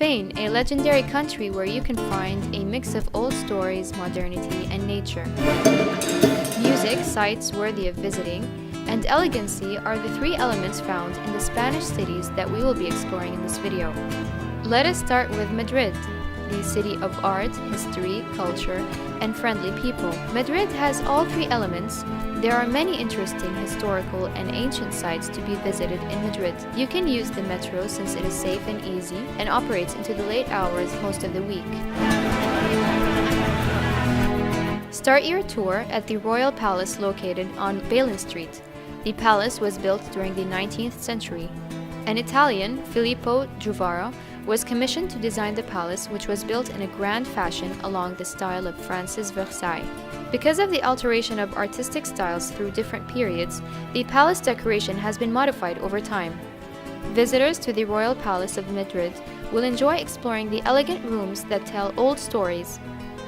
Spain, a legendary country where you can find a mix of old stories, modernity, and nature. Music, sites worthy of visiting, and elegancy are the three elements found in the Spanish cities that we will be exploring in this video. Let us start with Madrid, the city of art, history, culture, and friendly people. Madrid has all three elements. There are many interesting historical and ancient sites to be visited in Madrid. You can use the metro since it is safe and easy and operates into the late hours most of the week. Start your tour at the Royal Palace located on Bailyn Street. The palace was built during the 19th century. An Italian, Filippo Juvara, was commissioned to design the palace, which was built in a grand fashion along the style of France's Versailles. Because of the alteration of artistic styles through different periods, the palace decoration has been modified over time. Visitors to the Royal Palace of Madrid will enjoy exploring the elegant rooms that tell old stories.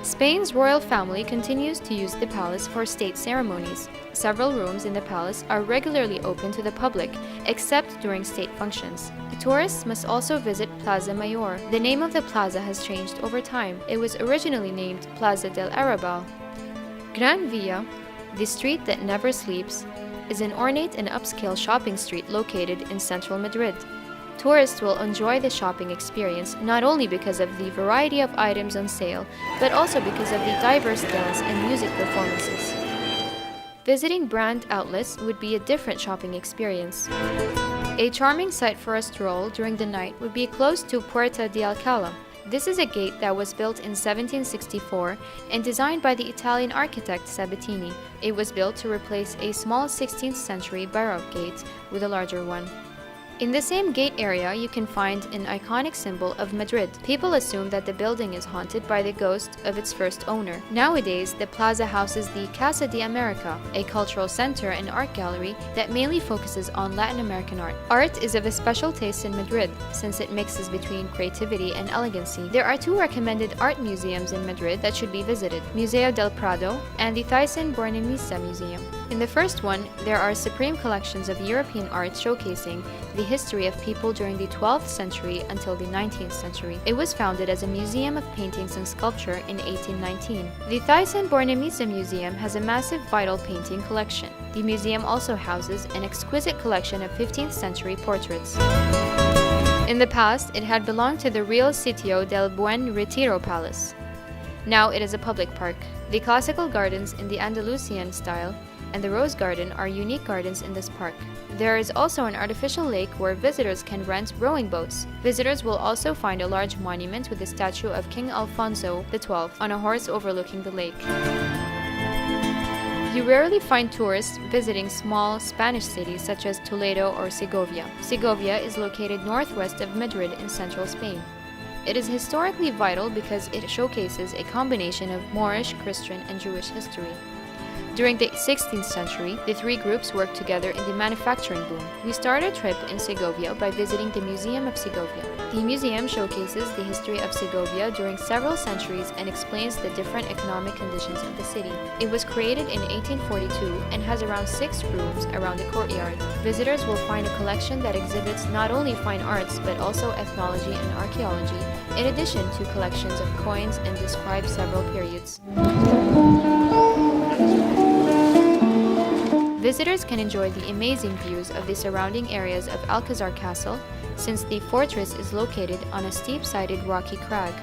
Spain's royal family continues to use the palace for state ceremonies. Several rooms in the palace are regularly open to the public, except during state functions. Tourists must also visit Plaza Mayor. The name of the plaza has changed over time. It was originally named Plaza del Arrabal. Gran Via, the street that never sleeps, is an ornate and upscale shopping street located in central Madrid. Tourists will enjoy the shopping experience not only because of the variety of items on sale, but also because of the diverse dance and music performances. Visiting brand outlets would be a different shopping experience. A charming site for a stroll during the night would be close to Puerta de Alcalá. This is a gate that was built in 1764 and designed by the Italian architect Sabatini. It was built to replace a small 16th century Baroque gate with a larger one. In the same gate area, you can find an iconic symbol of Madrid. People assume that the building is haunted by the ghost of its first owner. Nowadays, the plaza houses the Casa de America, a cultural center and art gallery that mainly focuses on Latin American art. Art is of a special taste in Madrid, since it mixes between creativity and elegancy. There are two recommended art museums in Madrid that should be visited, Museo del Prado and the Thyssen-Bornemisza Museum. In the first one, there are supreme collections of European art showcasing the history of people during the 12th century until the 19th century. It was founded as a museum of paintings and sculpture in 1819. The Thyssen-Bornemisza Museum has a massive vital painting collection. The museum also houses an exquisite collection of 15th century portraits. In the past, it had belonged to the Real Sitio del Buen Retiro Palace. Now it is a public park. The classical gardens in the Andalusian style and the Rose Garden are unique gardens in this park. There is also an artificial lake where visitors can rent rowing boats. Visitors will also find a large monument with a statue of King Alfonso XII on a horse overlooking the lake. You rarely find tourists visiting small Spanish cities such as Toledo or Segovia. Segovia is located northwest of Madrid in central Spain. It is historically vital because it showcases a combination of Moorish, Christian, and Jewish history. During the 16th century, the three groups worked together in the manufacturing boom. We start our trip in Segovia by visiting the Museum of Segovia. The museum showcases the history of Segovia during several centuries and explains the different economic conditions of the city. It was created in 1842 and has around 6 rooms around the courtyard. Visitors will find a collection that exhibits not only fine arts but also ethnology and archaeology, in addition to collections of coins, and describe several periods. Visitors can enjoy the amazing views of the surrounding areas of Alcazar Castle, since the fortress is located on a steep-sided rocky crag.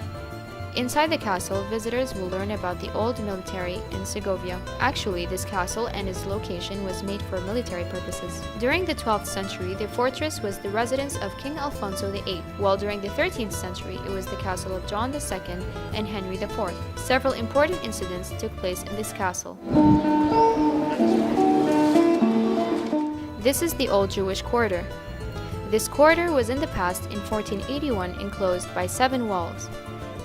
Inside the castle, visitors will learn about the old military in Segovia. Actually, this castle and its location was made for military purposes. During the 12th century, the fortress was the residence of King Alfonso VIII, while during the 13th century, it was the castle of John II and Henry IV. Several important incidents took place in this castle. This is the Old Jewish Quarter. This quarter was in the past in 1481 enclosed by 7 walls.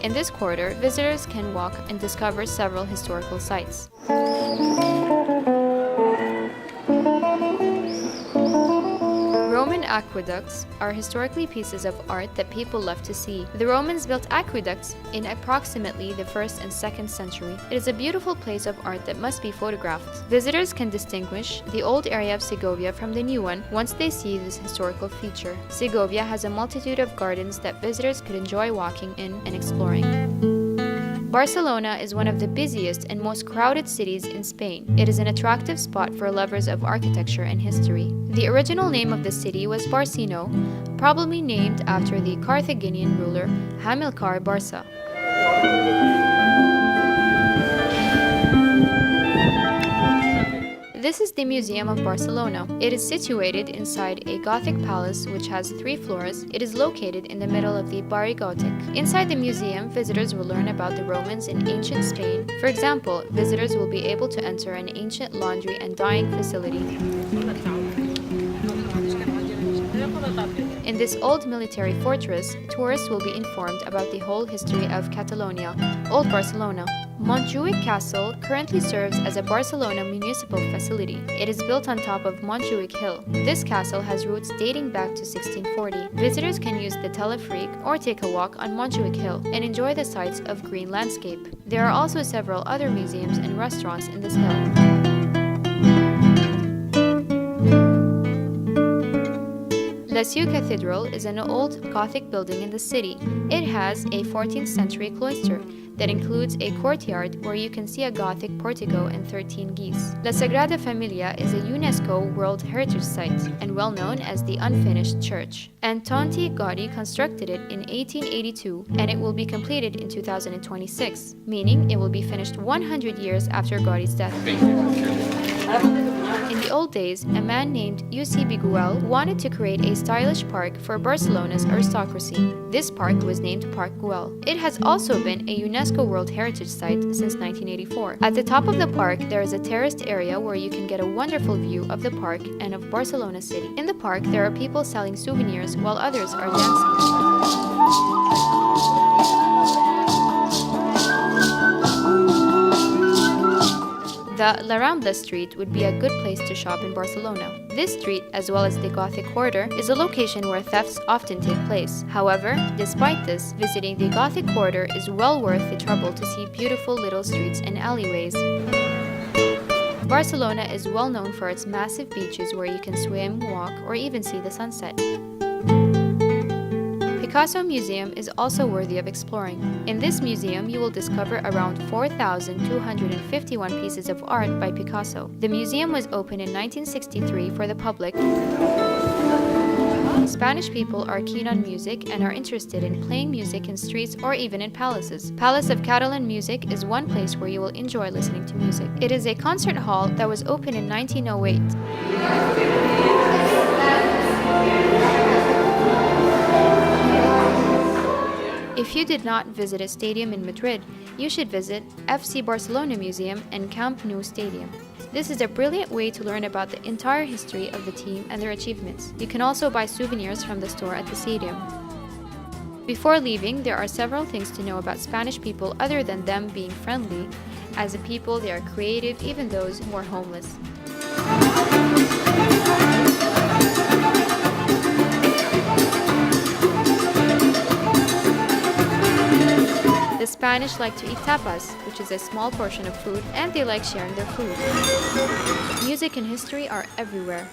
In this quarter, visitors can walk and discover several historical sites. Roman aqueducts are historically pieces of art that people love to see. The Romans built aqueducts in approximately the 1st and 2nd century. It is a beautiful place of art that must be photographed. Visitors can distinguish the old area of Segovia from the new one once they see this historical feature. Segovia has a multitude of gardens that visitors could enjoy walking in and exploring. Barcelona is one of the busiest and most crowded cities in Spain. It is an attractive spot for lovers of architecture and history. The original name of the city was Barcino, probably named after the Carthaginian ruler Hamilcar Barca. This is the Museum of Barcelona. It is situated inside a Gothic palace which has 3 floors. It is located in the middle of the Barri Gòtic. Inside the museum, visitors will learn about the Romans in ancient Spain. For example, visitors will be able to enter an ancient laundry and dyeing facility. In this old military fortress, tourists will be informed about the whole history of Catalonia, Old Barcelona. Montjuic Castle currently serves as a Barcelona municipal facility. It is built on top of Montjuic Hill. This castle has roots dating back to 1640. Visitors can use the teleferic or take a walk on Montjuic Hill and enjoy the sights of green landscape. There are also several other museums and restaurants in this hill. La Seu Cathedral is an old Gothic building in the city. It has a 14th century cloister that includes a courtyard where you can see a Gothic portico and 13 geese. La Sagrada Familia is a UNESCO World Heritage Site and well known as the Unfinished Church. Antoni Gaudí constructed it in 1882 and it will be completed in 2026, meaning it will be finished 100 years after Gaudí's death. In the old days, a man named Eusebi Güell wanted to create a stylish park for Barcelona's aristocracy. This park was named Parc Güell. It has also been a UNESCO World Heritage Site since 1984. At the top of the park, there is a terraced area where you can get a wonderful view of the park and of Barcelona city. In the park, there are people selling souvenirs while others are dancing. The La Rambla street would be a good place to shop in Barcelona. This street, as well as the Gothic Quarter, is a location where thefts often take place. However, despite this, visiting the Gothic Quarter is well worth the trouble to see beautiful little streets and alleyways. Barcelona is well known for its massive beaches where you can swim, walk, or even see the sunset. Picasso Museum is also worthy of exploring. In this museum, you will discover around 4,251 pieces of art by Picasso. The museum was opened in 1963 for the public. Spanish people are keen on music and are interested in playing music in streets or even in palaces. Palace of Catalan Music is one place where you will enjoy listening to music. It is a concert hall that was opened in 1908. If you did not visit a stadium in Madrid, you should visit FC Barcelona Museum and Camp Nou Stadium. This is a brilliant way to learn about the entire history of the team and their achievements. You can also buy souvenirs from the store at the stadium. Before leaving, there are several things to know about Spanish people other than them being friendly. As a people, they are creative, even those who are homeless. The Spanish like to eat tapas, which is a small portion of food, and they like sharing their food. Music and history are everywhere.